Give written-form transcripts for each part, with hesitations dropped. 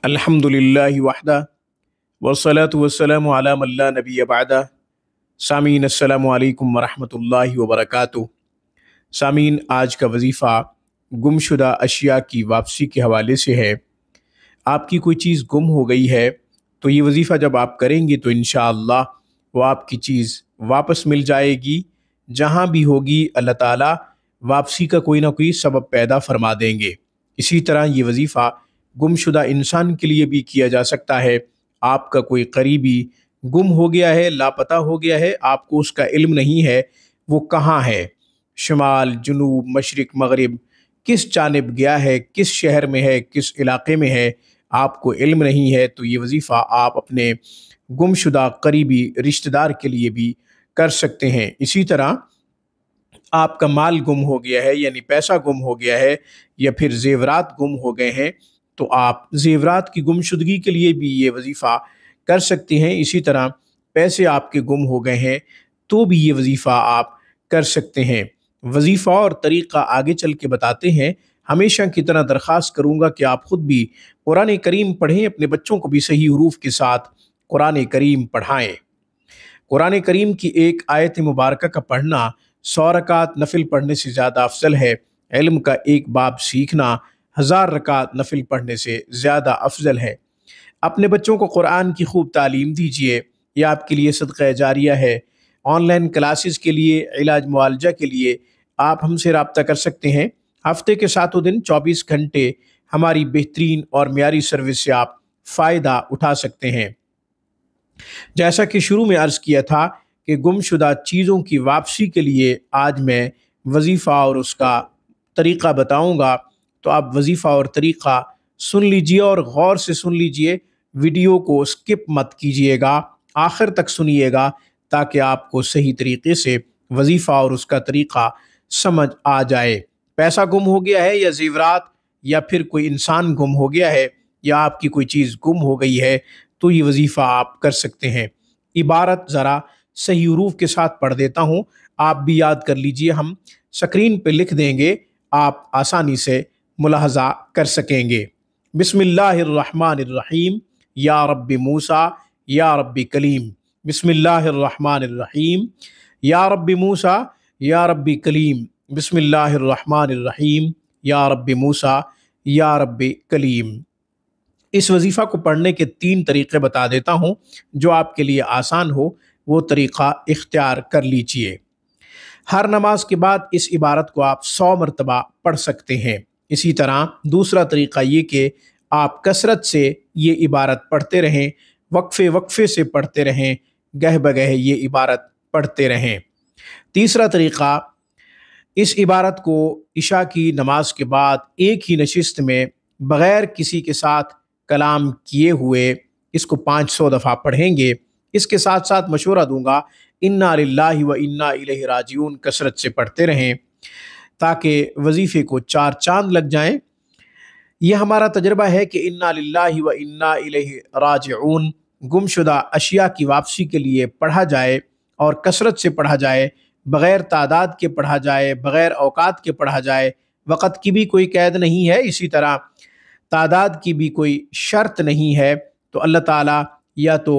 الحمدللہ وحدہ والصلاة والسلام علی من لا نبی بعدہ۔ سامعین السلام علیکم ورحمۃ اللہ وبرکاتہ۔ سامعین، آج کا وظیفہ گمشدہ اشیاء کی واپسی کے حوالے سے ہے۔ آپ کی کوئی چیز گم ہو گئی ہے تو یہ وظیفہ جب آپ کریں گے تو انشاءاللہ وہ آپ کی چیز واپس مل جائے گی۔ جہاں بھی ہوگی اللہ تعالیٰ واپسی کا کوئی نہ کوئی سبب پیدا فرما دیں گے۔ اسی طرح یہ وظیفہ گمشدہ انسان کے لیے بھی کیا جا سکتا ہے۔ آپ کا کوئی قریبی گم ہو گیا ہے، لاپتہ ہو گیا ہے، آپ کو اس کا علم نہیں ہے وہ کہاں ہے، شمال، جنوب، مشرق، مغرب، کس جانب گیا ہے، کس شہر میں ہے، کس علاقے میں ہے، آپ کو علم نہیں ہے، تو یہ وظیفہ آپ اپنے گمشدہ قریبی رشتہ دار کے لیے بھی کر سکتے ہیں۔ اسی طرح آپ کا مال گم ہو گیا ہے، یعنی پیسہ گم ہو گیا ہے، یا پھر زیورات گم ہو گئے ہیں، تو آپ زیورات کی گمشدگی کے لیے بھی یہ وظیفہ کر سکتے ہیں۔ اسی طرح پیسے آپ کے گم ہو گئے ہیں تو بھی یہ وظیفہ آپ کر سکتے ہیں۔ وظیفہ اور طریقہ آگے چل کے بتاتے ہیں۔ ہمیشہ کی طرح درخواست کروں گا کہ آپ خود بھی قرآن کریم پڑھیں، اپنے بچوں کو بھی صحیح حروف کے ساتھ قرآن کریم پڑھائیں۔ قرآن کریم کی ایک آیت مبارکہ کا پڑھنا 100 رکعت نفل پڑھنے سے زیادہ افضل ہے۔ علم کا ایک باب سیکھنا 1000 رکعت نفل پڑھنے سے زیادہ افضل ہے۔ اپنے بچوں کو قرآن کی خوب تعلیم دیجیے، یہ آپ کے لیے صدقہ جاریہ ہے۔ آن لائن کلاسز کے لیے، علاج معالجہ کے لیے آپ ہم سے رابطہ کر سکتے ہیں۔ ہفتے کے 7 دن 24 گھنٹے ہماری بہترین اور معیاری سروس سے آپ فائدہ اٹھا سکتے ہیں۔ جیسا کہ شروع میں عرض کیا تھا کہ گمشدہ چیزوں کی واپسی کے لیے آج میں وظیفہ اور اس کا طریقہ بتاؤں گا، تو آپ وظیفہ اور طریقہ سن لیجئے اور غور سے سن لیجئے، ویڈیو کو سکپ مت کیجئے گا، آخر تک سنیے گا تاکہ آپ کو صحیح طریقے سے وظیفہ اور اس کا طریقہ سمجھ آ جائے۔ پیسہ گم ہو گیا ہے یا زیورات، یا پھر کوئی انسان گم ہو گیا ہے، یا آپ کی کوئی چیز گم ہو گئی ہے، تو یہ وظیفہ آپ کر سکتے ہیں۔ عبارت ذرا صحیح حروف کے ساتھ پڑھ دیتا ہوں، آپ بھی یاد کر لیجئے، ہم سکرین پہ لکھ دیں گے، آپ آسانی سے ملاحظہ کر سکیں گے۔ بسم اللہ الرحمن الرحیم، یا رب موسیٰ یا رب کلیم۔ بسم اللہ الرحمن الرحیم، یا رب موسیٰ یا رب کلیم۔ بسم اللہ الرحمن الرحیم، یا رب موسیٰ یا رب کلیم۔ اس وظیفہ کو پڑھنے کے 3 طریقے بتا دیتا ہوں، جو آپ کے لیے آسان ہو وہ طریقہ اختیار کر لیجئے۔ ہر نماز کے بعد اس عبارت کو آپ 100 مرتبہ پڑھ سکتے ہیں۔ اسی طرح دوسرا طریقہ یہ کہ آپ کثرت سے یہ عبارت پڑھتے رہیں، وقفے وقفے سے پڑھتے رہیں، گہ بگہ یہ عبارت پڑھتے رہیں۔ تیسرا طریقہ، اس عبارت کو عشاء کی نماز کے بعد ایک ہی نشست میں بغیر کسی کے ساتھ کلام کیے ہوئے اس کو 500 دفعہ پڑھیں گے۔ اس کے ساتھ ساتھ مشورہ دوں گا، انا للہ و انا الیہ راجعون کثرت سے پڑھتے رہیں تاکہ وظیفے کو 4 چاند لگ جائیں۔ یہ ہمارا تجربہ ہے کہ انا للہ و انا الیہ راجعون گمشدہ اشیاء کی واپسی کے لیے پڑھا جائے اور کثرت سے پڑھا جائے، بغیر تعداد کے پڑھا جائے، بغیر اوقات کے پڑھا جائے۔ وقت کی بھی کوئی قید نہیں ہے، اسی طرح تعداد کی بھی کوئی شرط نہیں ہے، تو اللہ تعالیٰ یا تو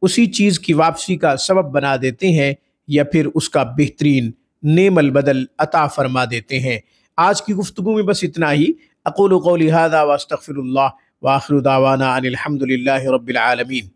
اسی چیز کی واپسی کا سبب بنا دیتے ہیں یا پھر اس کا بہترین نعم البدل عطا فرما دیتے ہیں۔ آج کی گفتگو میں بس اتنا ہی۔ اقول قولی ھذا واستغفر اللہ، وآخر دعوانا ان الحمد للہ رب العالمین۔